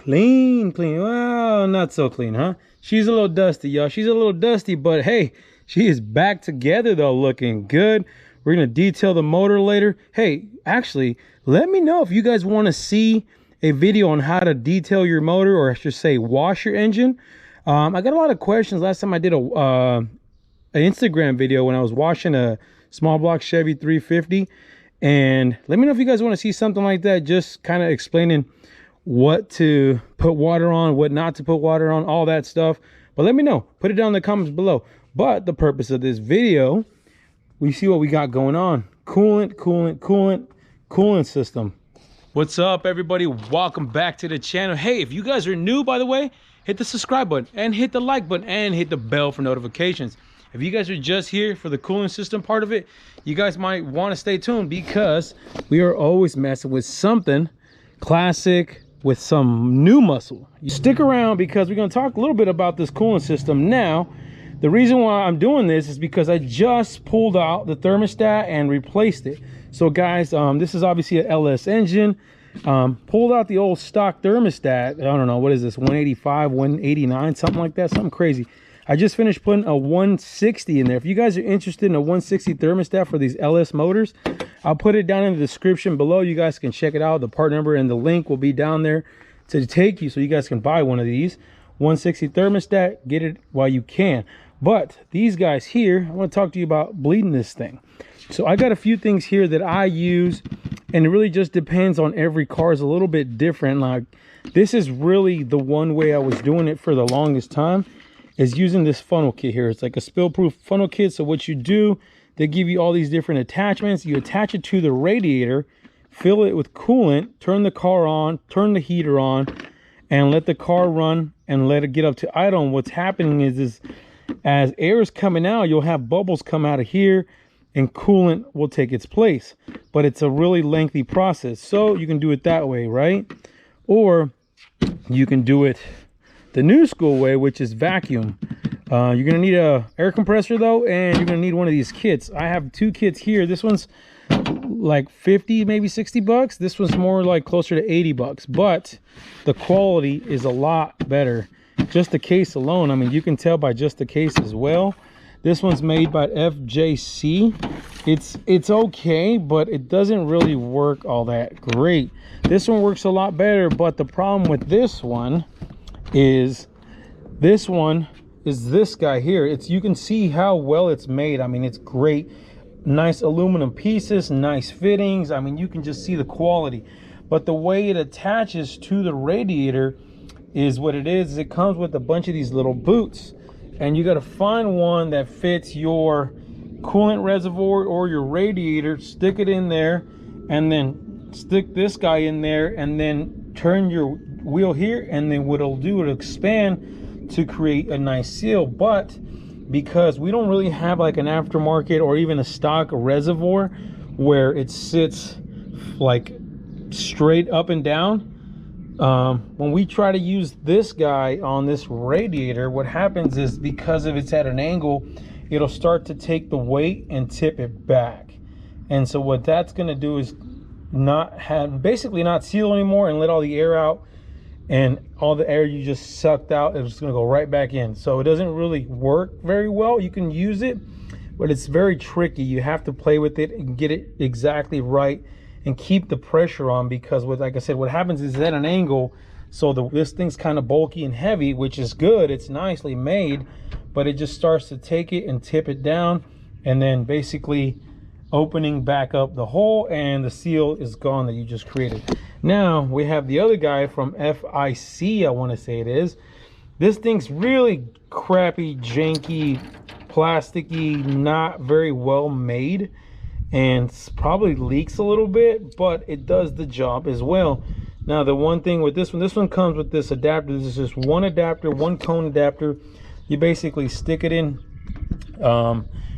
Clean, clean. Well, not so clean, huh? She's a little dusty, y'all. She's a little dusty, but hey, she is back together though, looking good. We're gonna detail the motor later. Hey, actually, let me know if you guys want to see a video on how to detail your motor, or I should say wash your engine. I got a lot of questions last time I did an Instagram video when I was washing a small block Chevy 350, and let me know if you guys want to see something like that, just kind of explaining what to put water on, what not to put water on, all that stuff. But let me know, put it down in the comments below. But the purpose of this video, we see what we got going on. Coolant system. What's up, everybody? Welcome back to the channel. Hey, if you guys are new, by the way, hit the subscribe button and hit the like button and hit the bell for notifications. If you guys are just here for the cooling system part of it, you guys might want to stay tuned, because we are always messing with something classic with some new muscle. You stick around, because we're going to talk a little bit about this cooling system. Now, the reason why I'm doing this is because I just pulled out the thermostat and replaced it. So guys, this is obviously an LS engine. Pulled out the old stock thermostat. I don't know, what is this, 185, 189, something like that, something crazy. I just finished putting a 160 in there. If you guys are interested in a 160 thermostat for these LS motors, I'll put it down in the description below. You guys can check it out. The part number and the link will be down there to take you, so you guys can buy one of these 160 thermostat. Get it while you can. But these guys here, I want to talk to you about bleeding this thing. So I got a few things here that I use, and it really just depends on every car. Is a little bit different. Like, this is really the one way I was doing it for the longest time, is using this funnel kit here. It's like a spill-proof funnel kit. So what you do, they give you all these different attachments. You attach it to the radiator, fill it with coolant, turn the car on, turn the heater on, and let the car run and let it get up to idle. And what's happening is as air is coming out, you'll have bubbles come out of here and coolant will take its place. But it's a really lengthy process. So you can do it that way, right? Or you can do it the new school way, which is vacuum. You're gonna need a air compressor though, and you're gonna need one of these kits. I have two kits here. This one's like 50, maybe 60 bucks. This one's more like closer to 80 bucks, but the quality is a lot better. Just the case alone, I mean, you can tell by just the case as well. This one's made by FJC. It's okay, but it doesn't really work all that great. This one works a lot better, but the problem with this one is this guy here. You can see how well it's made. I mean, it's great. Nice aluminum pieces, nice fittings. I mean, you can just see the quality. But the way it attaches to the radiator is what it is. It comes with a bunch of these little boots, and you got to find one that fits your coolant reservoir or your radiator, stick it in there, and then stick this guy in there, and then turn your wheel here, and then what it'll do, it'll expand to create a nice seal. But because we don't really have like an aftermarket or even a stock reservoir where it sits like straight up and down, when we try to use this guy on this radiator, what happens is, because if it's at an angle, it'll start to take the weight and tip it back. And so what that's going to do is basically not seal anymore and let all the air out, and all the air you just sucked out is going to go right back in. So it doesn't really work very well. You can use it, but it's very tricky. You have to play with it and get it exactly right and keep the pressure on, because like I said, what happens is at an angle, so this thing's kind of bulky and heavy, which is good. It's nicely made, but it just starts to take it and tip it down, and then basically opening back up the hole, and the seal is gone that you just created. Now we have the other guy from FIC, I want to say it is. This thing's really crappy, janky, plasticky, not very well made, and probably leaks a little bit, but it does the job as well. Now the one thing with this one comes with this adapter. This is just one adapter, one cone adapter. You basically stick it in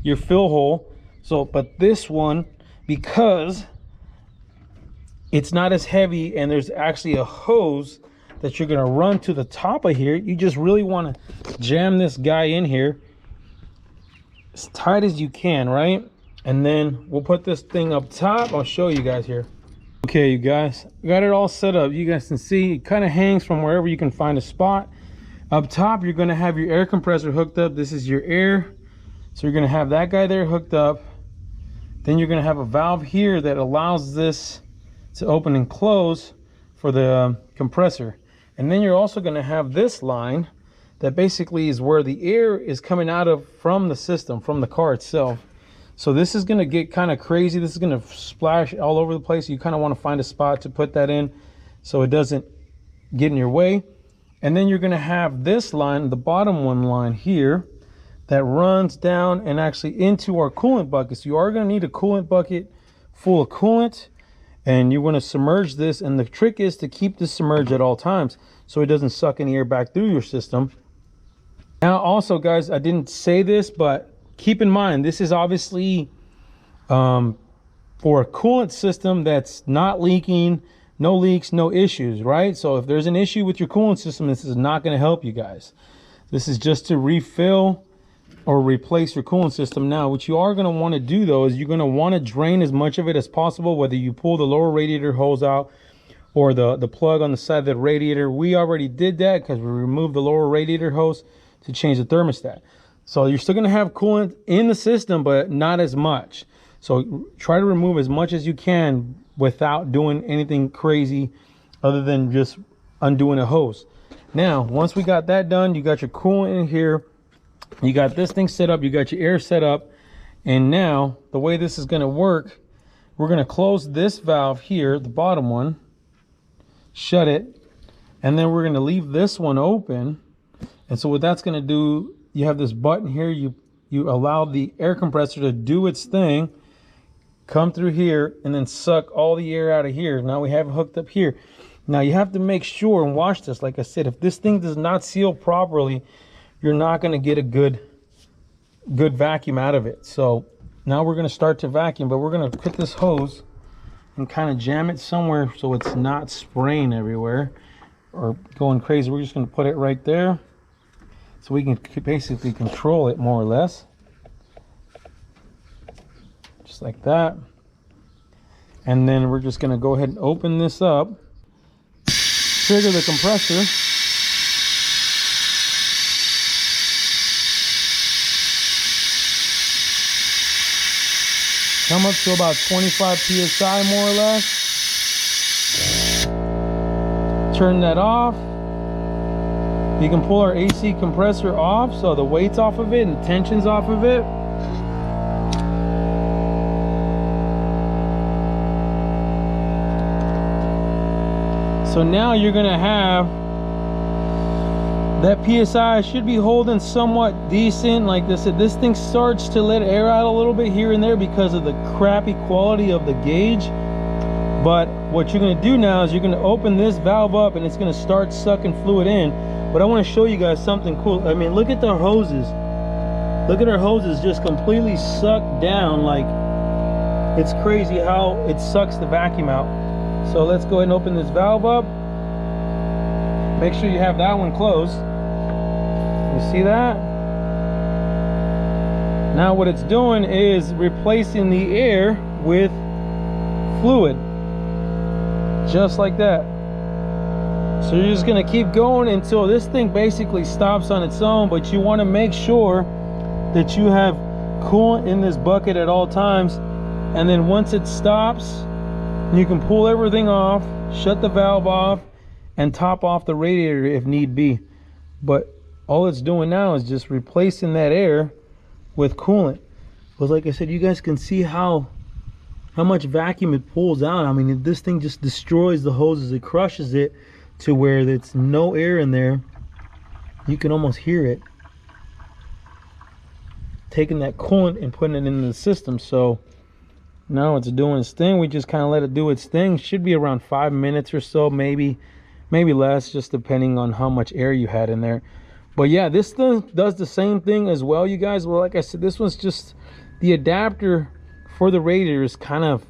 your fill hole. So, but this one, because it's not as heavy and there's actually a hose that you're gonna run to the top of here, you just really want to jam this guy in here as tight as you can, right? And then we'll put this thing up top. I'll show you guys here. Okay, you guys, got it all set up. You guys can see it kind of hangs from wherever you can find a spot. Up top, you're going to have your air compressor hooked up. This is your air. So you're going to have that guy there hooked up. Then you're going to have a valve here that allows this to open and close for the compressor. And then you're also going to have this line that basically is where the air is coming out of from the system, from the car itself. So this is going to get kind of crazy. This is going to splash all over the place. You kind of want to find a spot to put that in so it doesn't get in your way. And then you're going to have this line, the bottom one line here, that runs down and actually into our coolant bucket. So you are going to need a coolant bucket full of coolant, and you want to submerge this. And the trick is to keep this submerged at all times so it doesn't suck any air back through your system. Now also, guys, I didn't say this, but keep in mind, this is obviously for a coolant system that's not leaking, no leaks, no issues, right? So if there's an issue with your coolant system, this is not going to help you guys. This is just to refill or replace your coolant system. Now, what you are going to want to do, though, is you're going to want to drain as much of it as possible, whether you pull the lower radiator hose out or the plug on the side of the radiator. We already did that because we removed the lower radiator hose to change the thermostat. So you're still going to have coolant in the system, but not as much. So try to remove as much as you can without doing anything crazy other than just undoing a hose. Now, once we got that done, you got your coolant in here, you got this thing set up, you got your air set up, and now the way this is going to work, we're going to close this valve here, the bottom one, shut it, and then we're going to leave this one open. And so what that's going to do, you have this button here, you allow the air compressor to do its thing, come through here, and then suck all the air out of here. Now we have it hooked up here. Now you have to make sure and watch this. Like I said, if this thing does not seal properly, you're not going to get a good vacuum out of it. So now we're going to start to vacuum, but we're going to put this hose and kind of jam it somewhere so it's not spraying everywhere or going crazy. We're just going to put it right there so we can basically control it more or less. Just like that. And then we're just going to go ahead and open this up, trigger the compressor, come up to about 25 psi more or less. Turn that off. You can pull our AC compressor off so the weight's off of it and the tension's off of it. So now you're gonna have that PSI should be holding somewhat decent. Like I said, this thing starts to let air out a little bit here and there because of the crappy quality of the gauge. But what you're gonna do now is you're gonna open this valve up and it's gonna start sucking fluid in. But I want to show you guys something cool. I mean, look at the hoses. Look at our hoses just completely sucked down. Like, it's crazy how it sucks the vacuum out. So let's go ahead and open this valve up. Make sure you have that one closed. You see that? Now what it's doing is replacing the air with fluid. Just like that. So you're just gonna keep going until this thing basically stops on its own, but you wanna make sure that you have coolant in this bucket at all times. And then once it stops, you can pull everything off, shut the valve off, and top off the radiator if need be. But all it's doing now is just replacing that air with coolant. But like I said, you guys can see how much vacuum it pulls out. I mean, this thing just destroys the hoses. It crushes it to where there's no air in there. You can almost hear it taking that coolant and putting it in the system. So now it's doing its thing. We just kind of let it do its thing. Should be around 5 minutes or so, maybe less, just depending on how much air you had in there. But yeah, this thing does the same thing as well, you guys. Well, like I said, this one's just the adapter for the radiators kind of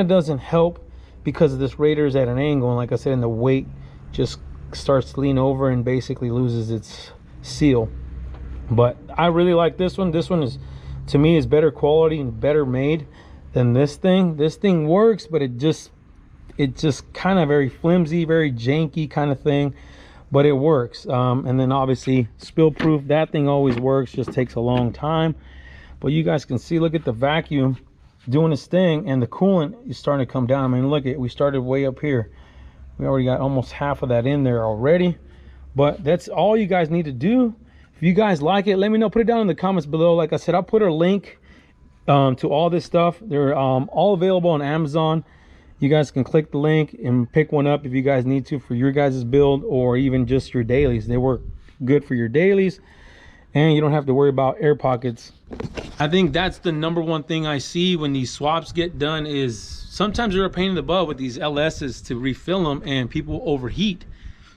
doesn't help because of this radiator is at an angle, and like I said, and the weight just starts to lean over and basically loses its seal. But I really like this one. This one is, to me, is better quality and better made than this thing. This thing works, but it just it's just kind of very flimsy, very janky kind of thing, but it works. And then obviously spill proof, that thing always works, just takes a long time. But you guys can see, look at the vacuum doing its thing, and the coolant is starting to come down. I mean, look at, we started way up here, we already got almost half of that in there already. But that's all you guys need to do. If you guys like it, let me know, put it down in the comments below. Like I said, I'll put a link to all this stuff. They're all available on Amazon. You guys can click the link and pick one up if you guys need to for your guys' build, or even just your dailies. They work good for your dailies, and you don't have to worry about air pockets. I think that's the #1 thing I see when these swaps get done, is sometimes they're a pain in the butt with these LSs to refill them, and people overheat.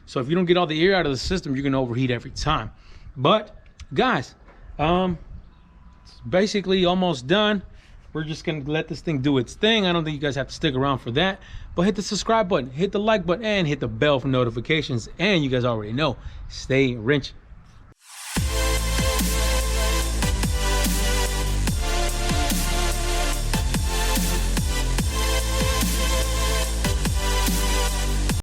So if you don't get all the air out of the system, you're gonna overheat every time. But guys, it's basically almost done. We're just gonna let this thing do its thing. I don't think you guys have to stick around for that, but hit the subscribe button, hit the like button, and hit the bell for notifications. And you guys already know, stay wrench.